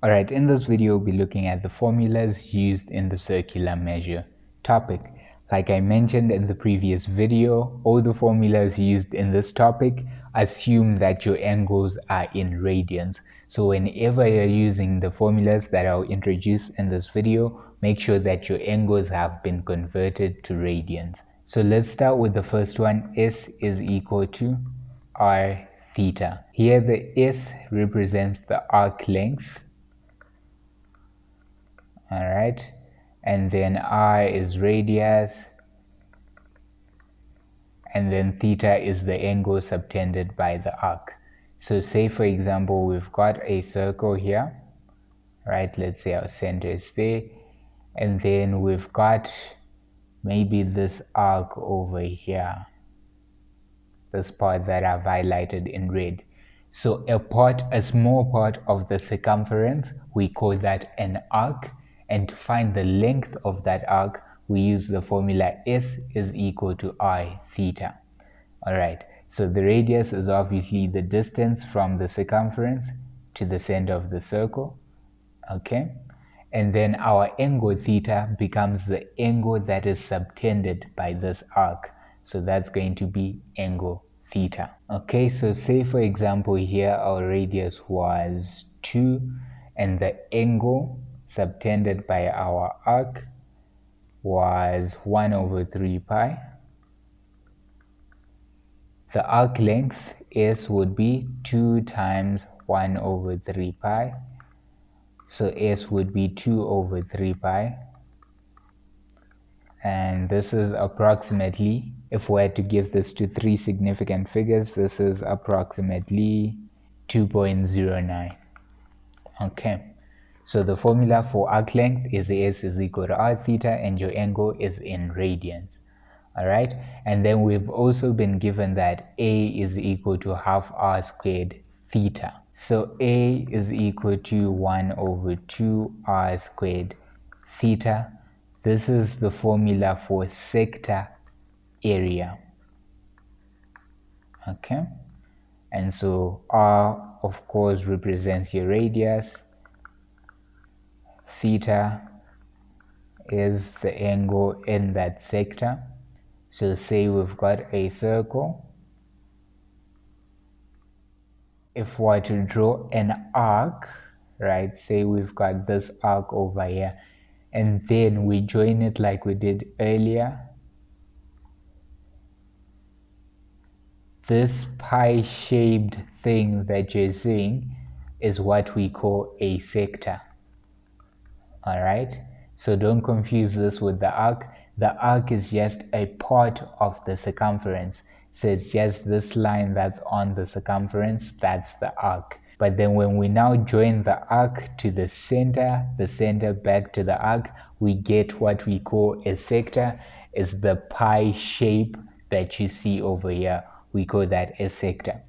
Alright, in this video we'll be looking at the formulas used in the circular measure topic. Like I mentioned in the previous video, all the formulas used in this topic assume that your angles are in radians. So whenever you're using the formulas that I'll introduce in this video, make sure that your angles have been converted to radians. So let's start with the first one. S is equal to r theta. Here the S represents the arc length. Alright, and then r is radius, and then theta is the angle subtended by the arc. So say for example we've got a circle here, right? Let's say our center is there, and then we've got maybe this arc over here, this part that I've highlighted in red. So a small part of the circumference, we call that an arc. And to find the length of that arc, we use the formula S is equal to r theta. Alright, so the radius is obviously the distance from the circumference to the center of the circle. Okay, and then our angle theta becomes the angle that is subtended by this arc. So that's going to be angle theta. Okay, so say for example here our radius was 2 and the angle subtended by our arc was 1 over 3 pi. The arc length S would be 2 times 1 over 3 pi. So S would be 2 over 3 pi. And this is approximately, if we had to give this to 3 significant figures, this is approximately 2.09. Okay. So the formula for arc length is S is equal to r theta and your angle is in radians. Alright, and then we've also been given that A is equal to half r squared theta. So A is equal to 1 over 2 r squared theta. This is the formula for sector area. Okay, and so r of course represents your radius. Theta is the angle in that sector. So say we've got a circle. If we were to draw an arc, right, say we've got this arc over here, and then we join it like we did earlier, this pie-shaped thing that you're seeing is what we call a sector. Alright, so don't confuse this with the arc. The arc is just a part of the circumference. So it's just this line that's on the circumference, that's the arc. But then when we now join the arc to the center back to the arc, we get what we call a sector. Is the pie shape that you see over here. We call that a sector.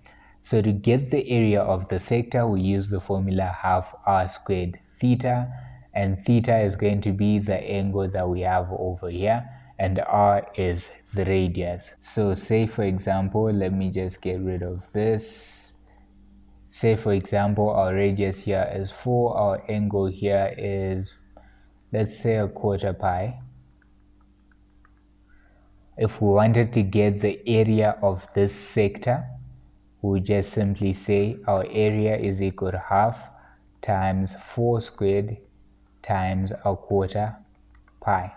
So to get the area of the sector, we use the formula half r squared theta. And theta is going to be the angle that we have over here, and r is the radius. So say for example, let me just get rid of this. Say for example our radius here is 4, our angle here is, let's say, a quarter pi. If we wanted to get the area of this sector, we just simply say our area is equal to half times 4 squared times a quarter pi.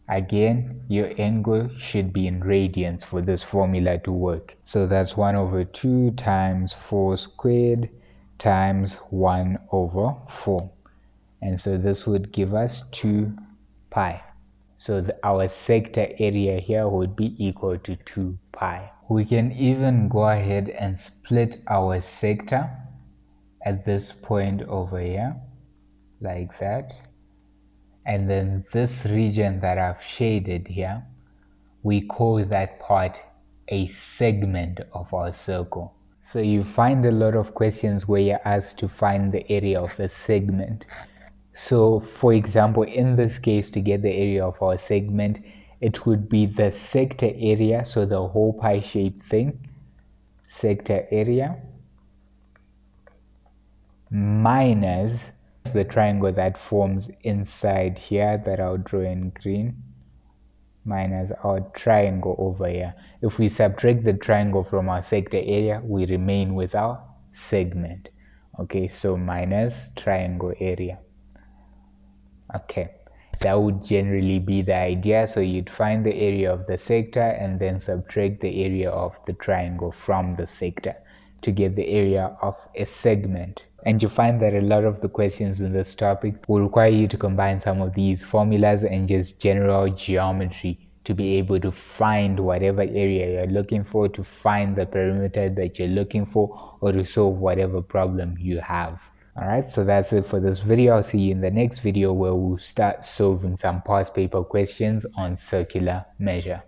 Again, your angle should be in radians for this formula to work. So that's 1 over 2 times 4 squared times 1 over 4. And so this would give us 2 pi. So our sector area here would be equal to 2 pi. We can even go ahead and split our sector at this point over here, like that. And then this region that I've shaded here, we call that part a segment of our circle. So you find a lot of questions where you're asked to find the area of the segment. So for example, in this case, to get the area of our segment, it would be the sector area, so the whole pie-shaped thing, sector area, minus the triangle that forms inside here that I'll draw in green minus our triangle over here. If we subtract the triangle from our sector area, we remain with our segment. Okay, so minus triangle area. Okay, that would generally be the idea. So you'd find the area of the sector and then subtract the area of the triangle from the sector to get the area of a segment. And you find that a lot of the questions in this topic will require you to combine some of these formulas and just general geometry to be able to find whatever area you're looking for, to find the perimeter that you're looking for, or to solve whatever problem you have. Alright, so that's it for this video. I'll see you in the next video where we'll start solving some past paper questions on circular measure.